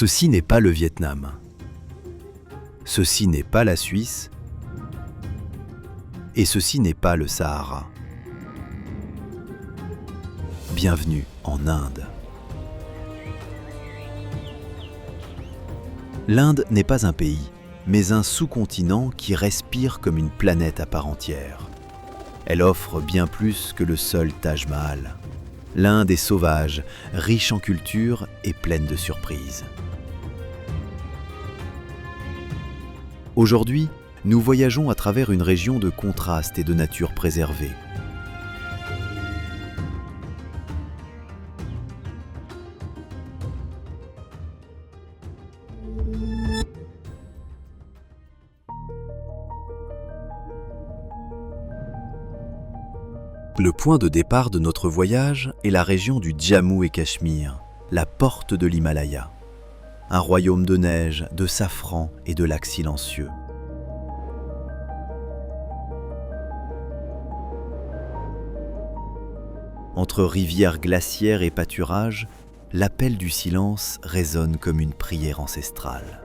Ceci n'est pas le Vietnam. Ceci n'est pas la Suisse. Et ceci n'est pas le Sahara. Bienvenue en Inde. L'Inde n'est pas un pays, mais un sous-continent qui respire comme une planète à part entière. Elle offre bien plus que le seul Taj Mahal. L'Inde est sauvage, riche en culture et pleine de surprises. Aujourd'hui, nous voyageons à travers une région de contrastes et de nature préservée. Le point de départ de notre voyage est la région du Jammu et Cachemire, la porte de l'Himalaya. Un royaume de neige, de safran et de lacs silencieux. Entre rivières glaciaires et pâturages, l'appel du silence résonne comme une prière ancestrale.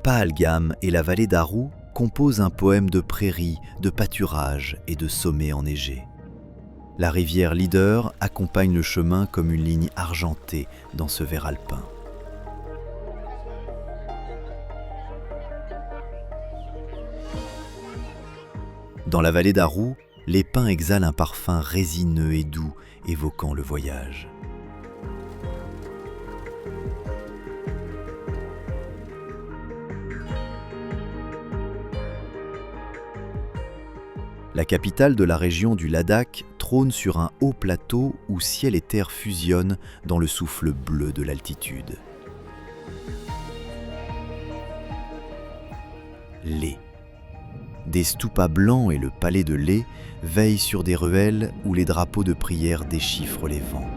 Pahalgam et la vallée d'Aru composent un poème de prairies, de pâturages et de sommets enneigés. La rivière Leader accompagne le chemin comme une ligne argentée dans ce vert alpin. Dans la vallée d'Aru, les pins exhalent un parfum résineux et doux, évoquant le voyage. La capitale de la région du Ladakh trône sur un haut plateau où ciel et terre fusionnent dans le souffle bleu de l'altitude. Leh. Des stupas blancs et le palais de Leh veillent sur des ruelles où les drapeaux de prière déchiffrent les vents.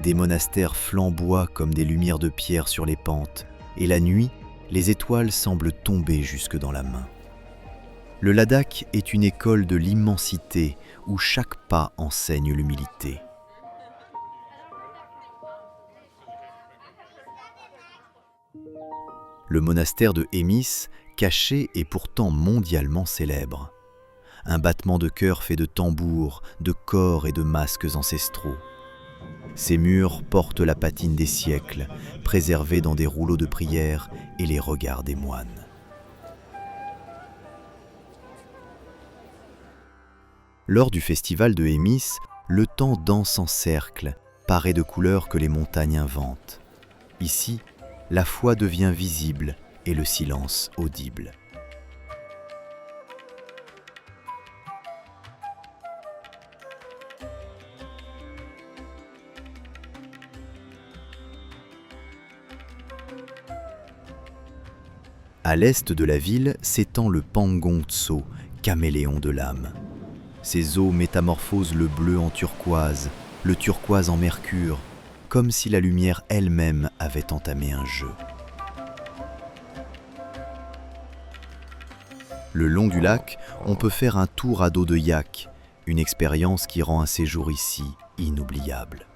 Des monastères flamboient comme des lumières de pierre sur les pentes, et la nuit, les étoiles semblent tomber jusque dans la main. Le Ladakh est une école de l'immensité où chaque pas enseigne l'humilité. Le monastère de Hemis, caché et pourtant mondialement célèbre. Un battement de cœur fait de tambours, de cors et de masques ancestraux. Ces murs portent la patine des siècles, préservés dans des rouleaux de prière et les regards des moines. Lors du festival de Hemis, le temps danse en cercle, paré de couleurs que les montagnes inventent. Ici, la foi devient visible et le silence audible. À l'est de la ville s'étend le Pangong Tso, caméléon de l'âme. Ses eaux métamorphosent le bleu en turquoise, le turquoise en mercure, comme si la lumière elle-même avait entamé un jeu. Le long du lac, on peut faire un tour à dos de yak, une expérience qui rend un séjour ici inoubliable.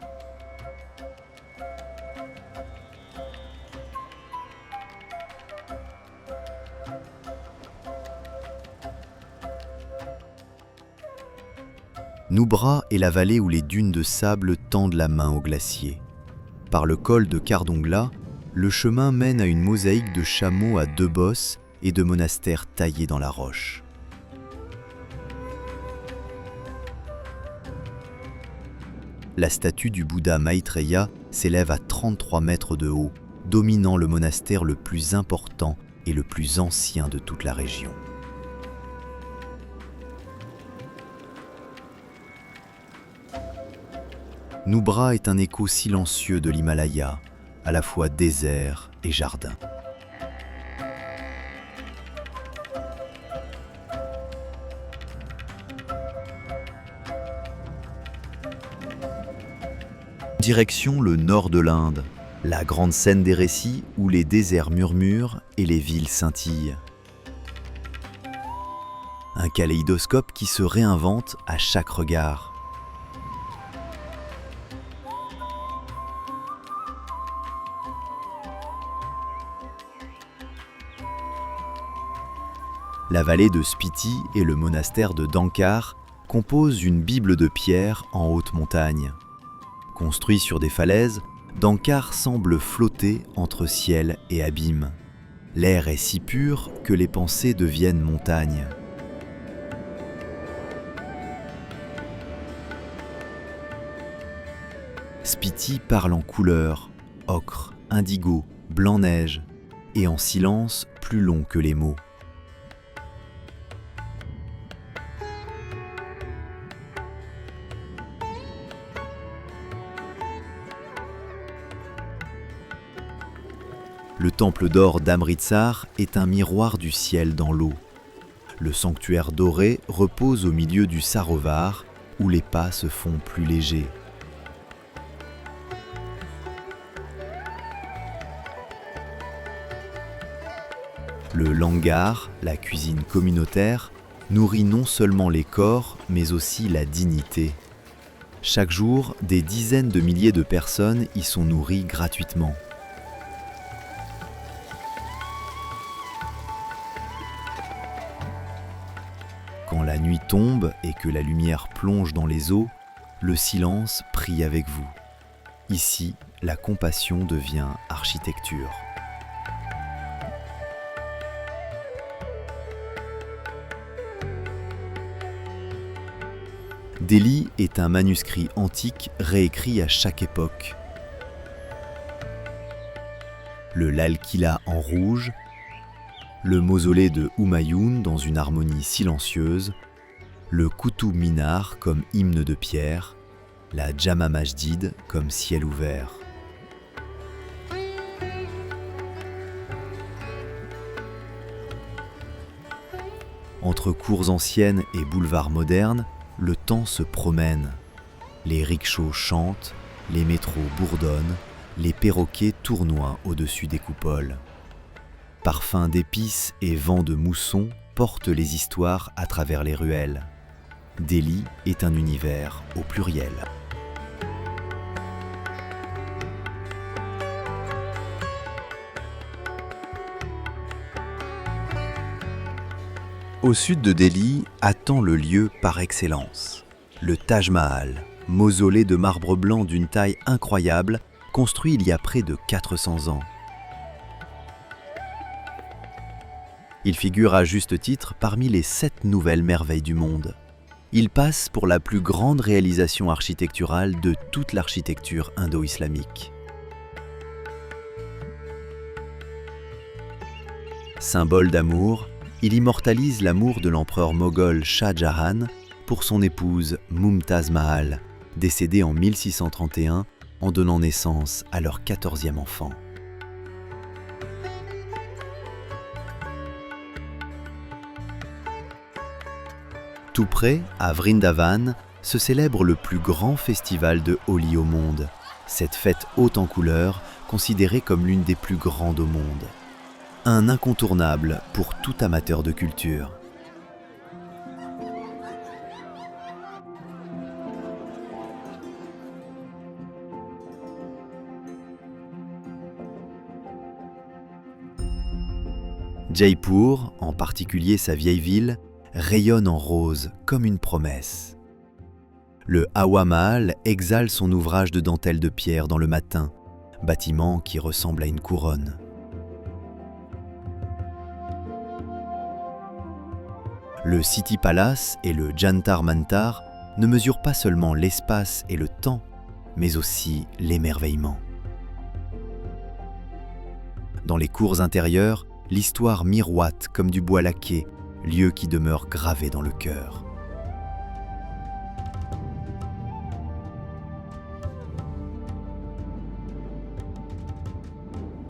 Nubra est la vallée où les dunes de sable tendent la main au glacier. Par le col de Kardongla, le chemin mène à une mosaïque de chameaux à deux bosses et de monastères taillés dans la roche. La statue du Bouddha Maitreya s'élève à 33 mètres de haut, dominant le monastère le plus important et le plus ancien de toute la région. Nubra est un écho silencieux de l'Himalaya, à la fois désert et jardin. Direction le nord de l'Inde, la grande scène des récits où les déserts murmurent et les villes scintillent. un kaléidoscope qui se réinvente à chaque regard. La vallée de Spiti et le monastère de Dankar composent une bible de pierre en haute montagne. Construit sur des falaises, Dankar semble flotter entre ciel et abîme. L'air est si pur que les pensées deviennent montagnes. Spiti parle en couleurs, ocre, indigo, blanc-neige, et en silence plus long que les mots. Le temple d'or d'Amritsar est un miroir du ciel dans l'eau. Le sanctuaire doré repose au milieu du Sarovar, où les pas se font plus légers. Le langar, la cuisine communautaire, nourrit non seulement les corps, mais aussi la dignité. Chaque jour, des dizaines de milliers de personnes y sont nourries gratuitement. Quand la nuit tombe et que la lumière plonge dans les eaux, le silence prie avec vous. Ici, la compassion devient architecture. Delhi est un manuscrit antique réécrit à chaque époque. Le Lal Quila en rouge, le mausolée de Humayun dans une harmonie silencieuse, le Qutub Minar comme hymne de pierre, la Jama Masjid comme ciel ouvert. Entre cours anciennes et boulevards modernes, le temps se promène. Les rickshaws chantent, les métros bourdonnent, les perroquets tournoient au-dessus des coupoles. Parfums d'épices et vents de mousson portent les histoires à travers les ruelles. Delhi est un univers au pluriel. Au sud de Delhi attend le lieu par excellence, le Taj Mahal, mausolée de marbre blanc d'une taille incroyable, construit il y a près de 400 ans. Il figure à juste titre parmi les 7 nouvelles merveilles du monde. Il passe pour la plus grande réalisation architecturale de toute l'architecture indo-islamique. Symbole d'amour, il immortalise l'amour de l'empereur moghol Shah Jahan pour son épouse Mumtaz Mahal, décédée en 1631 en donnant naissance à leur 14e enfant. Tout près, à Vrindavan, se célèbre le plus grand festival de Holi au monde, cette fête haute en couleurs, considérée comme l'une des plus grandes au monde. Un incontournable pour tout amateur de culture. Jaipur, en particulier sa vieille ville, rayonne en rose comme une promesse. Le Hawa Mahal exhale son ouvrage de dentelle de pierre dans le matin, bâtiment qui ressemble à une couronne. Le City Palace et le Jantar Mantar ne mesurent pas seulement l'espace et le temps, mais aussi l'émerveillement. Dans les cours intérieures, l'histoire miroite comme du bois laqué, lieu qui demeure gravé dans le cœur.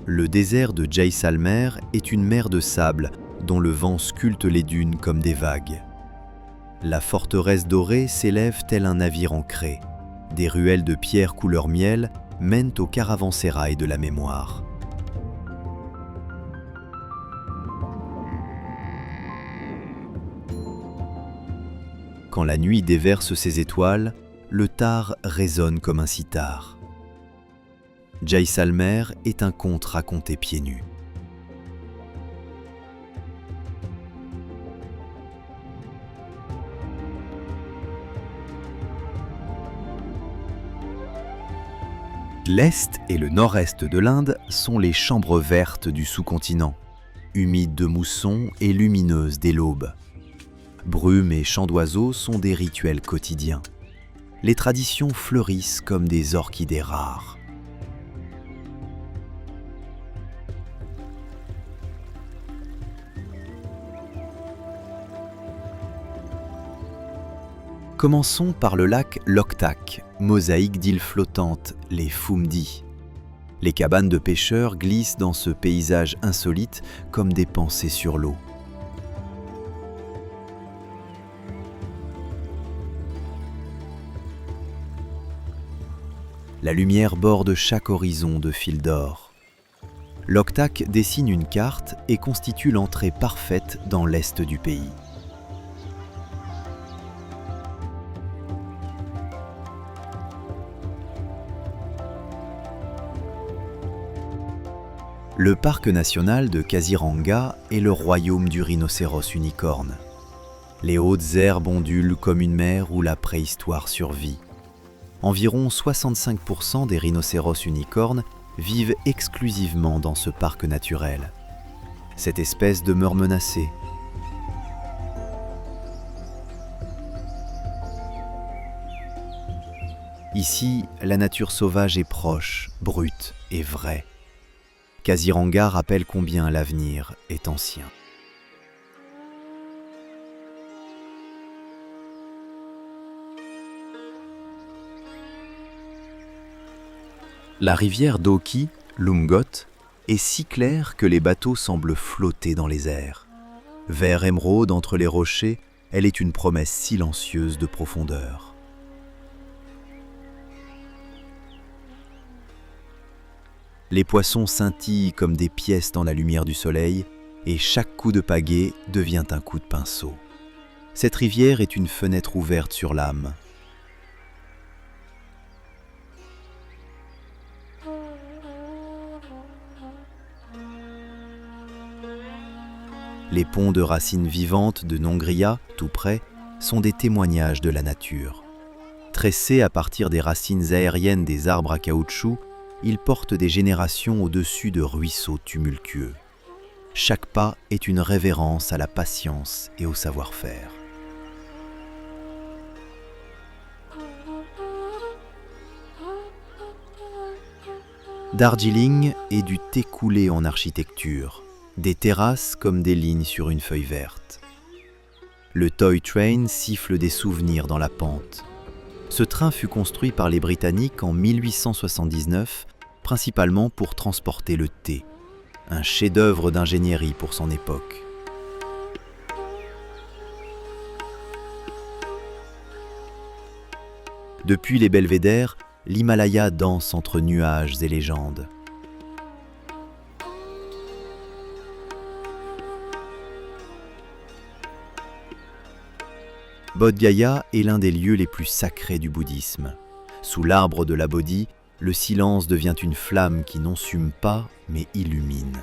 Le désert de Jaisalmer est une mer de sable dont le vent sculpte les dunes comme des vagues. La forteresse dorée s'élève tel un navire ancré. Des ruelles de pierre couleur miel mènent au caravansérail de la mémoire. Quand la nuit déverse ses étoiles, le Tar résonne comme un sitar. Jaisalmer est un conte raconté pieds nus. L'Est et le Nord-Est de l'Inde sont les chambres vertes du sous-continent, humides de mousson et lumineuses dès l'aube. Brumes et chants d'oiseaux sont des rituels quotidiens. Les traditions fleurissent comme des orchidées rares. Commençons par le lac Loktak, mosaïque d'îles flottantes, les Phumdi. Les cabanes de pêcheurs glissent dans ce paysage insolite comme des pensées sur l'eau. La lumière borde chaque horizon de fils d'or. Loktak dessine une carte et constitue l'entrée parfaite dans l'est du pays. Le parc national de Kaziranga est le royaume du rhinocéros unicorne. Les hautes herbes ondulent comme une mer où la préhistoire survit. Environ 65% des rhinocéros unicornes vivent exclusivement dans ce parc naturel. Cette espèce demeure menacée. Ici, la nature sauvage est proche, brute et vraie. Kaziranga rappelle combien l'avenir est ancien. La rivière d'Oki, Lumgot, est si claire que les bateaux semblent flotter dans les airs. Vert émeraude entre les rochers, elle est une promesse silencieuse de profondeur. Les poissons scintillent comme des pièces dans la lumière du soleil et chaque coup de pagaie devient un coup de pinceau. Cette rivière est une fenêtre ouverte sur l'âme. Les ponts de racines vivantes de Nongria, tout près, sont des témoignages de la nature. Tressés à partir des racines aériennes des arbres à caoutchouc, ils portent des générations au-dessus de ruisseaux tumultueux. Chaque pas est une révérence à la patience et au savoir-faire. Darjeeling est du thé coulé en architecture, des terrasses comme des lignes sur une feuille verte. Le Toy Train siffle des souvenirs dans la pente. Ce train fut construit par les Britanniques en 1879, principalement pour transporter le thé, un chef-d'œuvre d'ingénierie pour son époque. Depuis les belvédères, l'Himalaya danse entre nuages et légendes. Bodh Gaya est l'un des lieux les plus sacrés du bouddhisme. Sous l'arbre de la Bodhi, le silence devient une flamme qui n'ensume pas, mais illumine.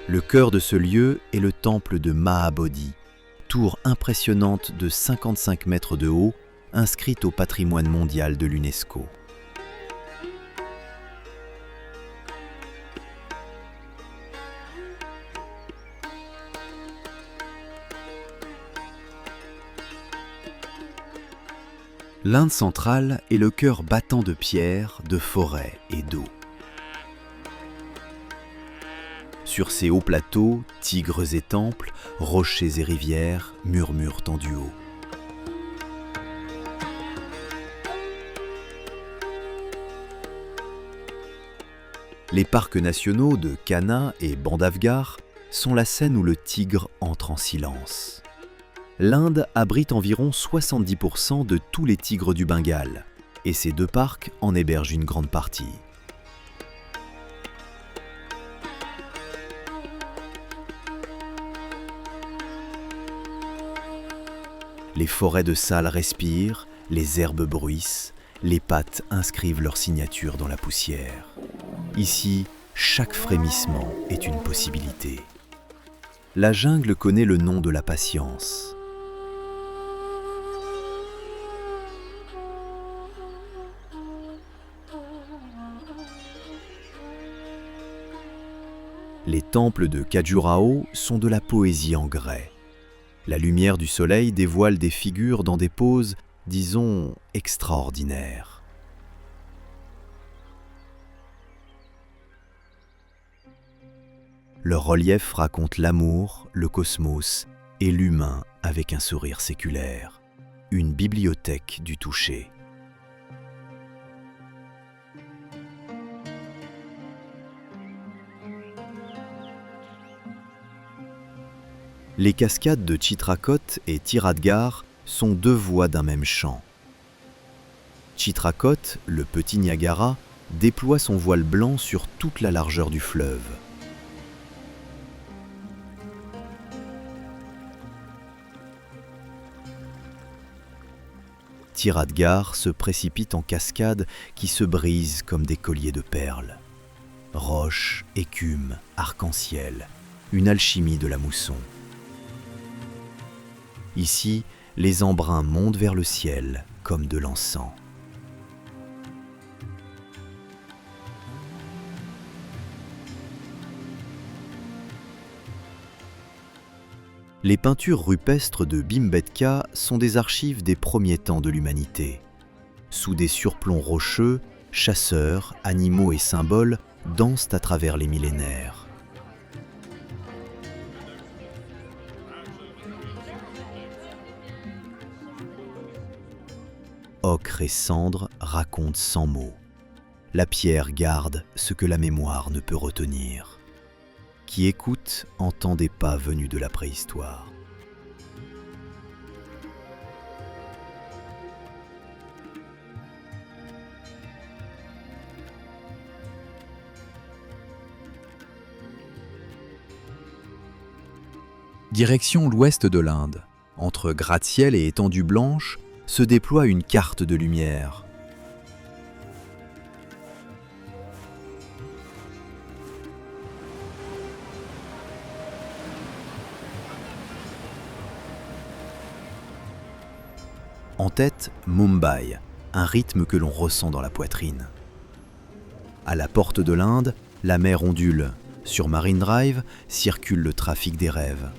Le cœur de ce lieu est le temple de Mahabodhi, tour impressionnante de 55 mètres de haut, inscrite au patrimoine mondial de l'UNESCO. L'Inde centrale est le cœur battant de pierres, de forêts et d'eau. Sur ces hauts plateaux, tigres et temples, rochers et rivières murmurent en duo. Les parcs nationaux de Kanha et Bandhavgarh sont la scène où le tigre entre en silence. L'Inde abrite environ 70% de tous les tigres du Bengale, et ces deux parcs en hébergent une grande partie. Les forêts de salles respirent, les herbes bruissent, les pattes inscrivent leur signature dans la poussière. Ici, chaque frémissement est une possibilité. La jungle connaît le nom de la patience. Les temples de Khajuraho sont de la poésie en grès. La lumière du soleil dévoile des figures dans des poses, disons, extraordinaires. Leur relief raconte l'amour, le cosmos et l'humain avec un sourire séculaire. Une bibliothèque du toucher. Les cascades de Chitrakoot et Tiradgar sont deux voix d'un même chant. Chitrakoot, le petit Niagara, déploie son voile blanc sur toute la largeur du fleuve. Tiradgar se précipite en cascades qui se brisent comme des colliers de perles. Roches, écume, arc-en-ciel, une alchimie de la mousson. Ici, les embruns montent vers le ciel comme de l'encens. Les peintures rupestres de Bhimbetka sont des archives des premiers temps de l'humanité. Sous des surplombs rocheux, chasseurs, animaux et symboles dansent à travers les millénaires. Ocre et cendre racontent sans mots. La pierre garde ce que la mémoire ne peut retenir. Qui écoute entend des pas venus de la préhistoire. Direction l'ouest de l'Inde. Entre gratte-ciel et étendues blanches, se déploie une carte de lumière. En tête, Mumbai, un rythme que l'on ressent dans la poitrine. À la porte de l'Inde, la mer ondule. Sur Marine Drive, circule le trafic des rêves.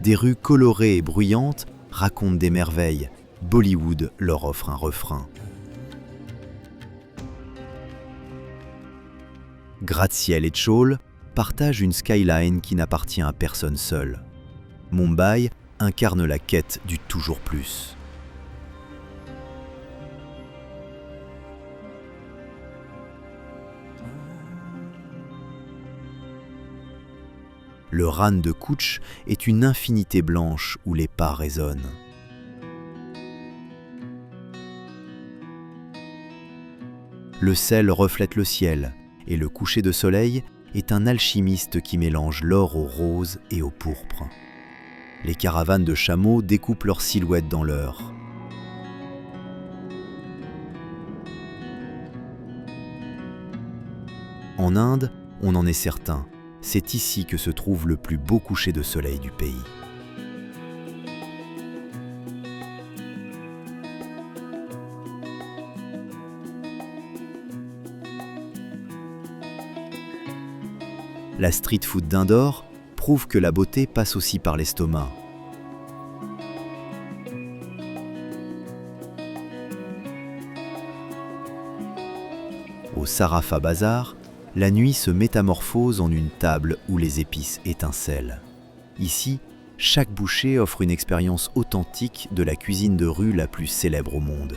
Des rues colorées et bruyantes racontent des merveilles. Bollywood leur offre un refrain. Gratte-ciel et Chaul partagent une skyline qui n'appartient à personne seul. Mumbai incarne la quête du toujours plus. Le Rann de Kutch est une infinité blanche où les pas résonnent. Le sel reflète le ciel et le coucher de soleil est un alchimiste qui mélange l'or au rose et au pourpre. Les caravanes de chameaux découpent leurs silhouettes dans l'heure. En Inde, on en est certain. C'est ici que se trouve le plus beau coucher de soleil du pays. La street food d'Indore prouve que la beauté passe aussi par l'estomac. Au Sarafa Bazar, la nuit se métamorphose en une table où les épices étincellent. Ici, chaque bouchée offre une expérience authentique de la cuisine de rue la plus célèbre au monde.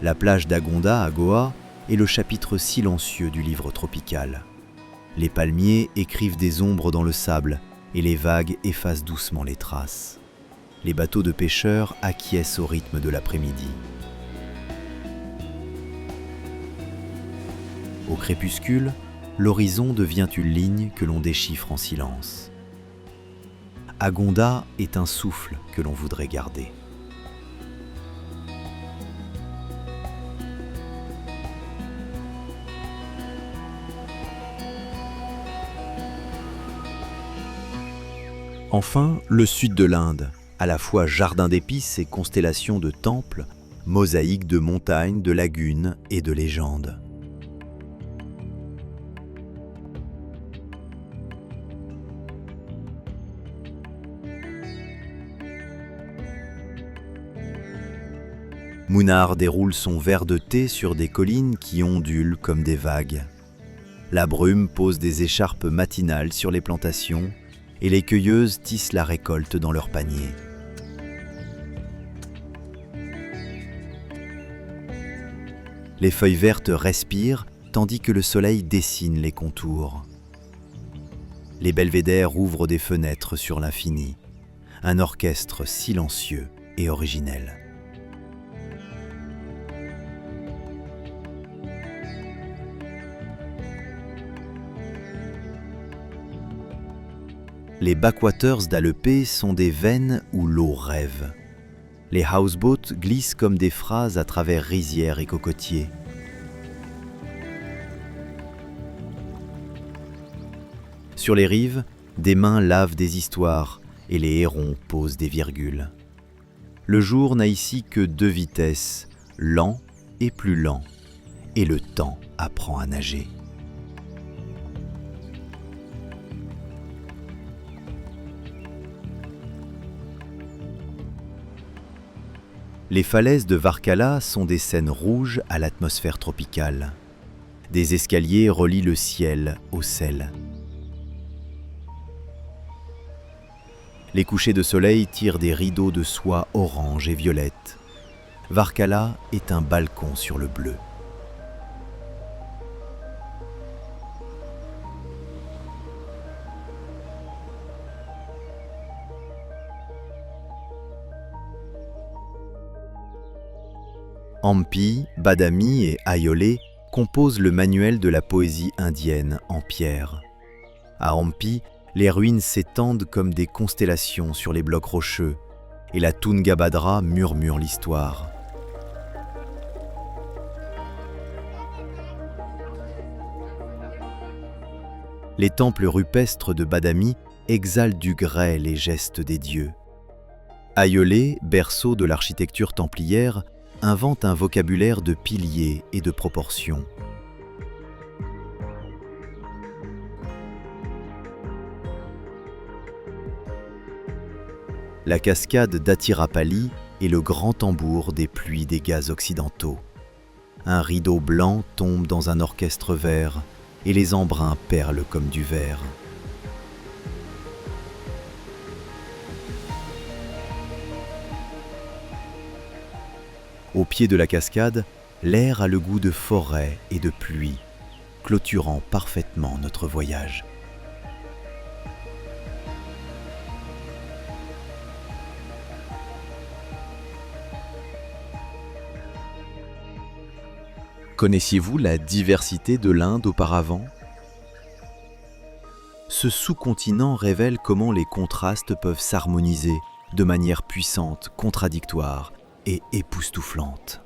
La plage d'Agonda à Goa est le chapitre silencieux du livre tropical. Les palmiers écrivent des ombres dans le sable et les vagues effacent doucement les traces. Les bateaux de pêcheurs acquiescent au rythme de l'après-midi. Au crépuscule, l'horizon devient une ligne que l'on déchiffre en silence. Agonda est un souffle que l'on voudrait garder. Enfin, le sud de l'Inde, à la fois jardin d'épices et constellation de temples, mosaïque de montagnes, de lagunes et de légendes. Munnar déroule son verre de thé sur des collines qui ondulent comme des vagues. La brume pose des écharpes matinales sur les plantations et les cueilleuses tissent la récolte dans leurs paniers. Les feuilles vertes respirent tandis que le soleil dessine les contours. Les belvédères ouvrent des fenêtres sur l'infini, un orchestre silencieux et originel. Les backwaters d'Alepé sont des veines où l'eau rêve. Les houseboats glissent comme des phrases à travers rizières et cocotiers. Sur les rives, des mains lavent des histoires et les hérons posent des virgules. Le jour n'a ici que 2 vitesses, lent et plus lent, et le temps apprend à nager. Les falaises de Varkala sont des scènes rouges à l'atmosphère tropicale. Des escaliers relient le ciel au sel. Les couchers de soleil tirent des rideaux de soie orange et violette. Varkala est un balcon sur le bleu. Hampi, Badami et Ayole composent le manuel de la poésie indienne en pierre. À Hampi, les ruines s'étendent comme des constellations sur les blocs rocheux, et la Tungabhadra murmure l'histoire. Les temples rupestres de Badami exhalent du grès les gestes des dieux. Ayole, berceau de l'architecture templière, invente un vocabulaire de piliers et de proportions. La cascade d'Atirapalli est le grand tambour des pluies des gaz occidentaux. Un rideau blanc tombe dans un orchestre vert et les embruns perlent comme du verre. Au pied de la cascade, l'air a le goût de forêt et de pluie, clôturant parfaitement notre voyage. Connaissiez-vous la diversité de l'Inde auparavant ? Ce sous-continent révèle comment les contrastes peuvent s'harmoniser de manière puissante, contradictoire et époustouflante.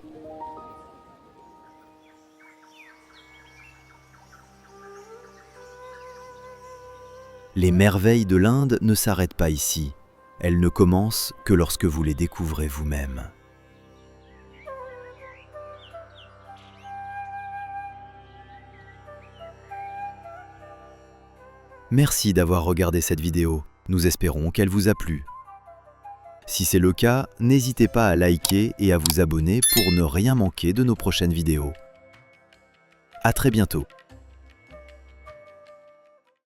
Les merveilles de l'Inde ne s'arrêtent pas ici. Elles ne commencent que lorsque vous les découvrez vous-même. Merci d'avoir regardé cette vidéo. Nous espérons qu'elle vous a plu. Si c'est le cas, n'hésitez pas à liker et à vous abonner pour ne rien manquer de nos prochaines vidéos. À très bientôt.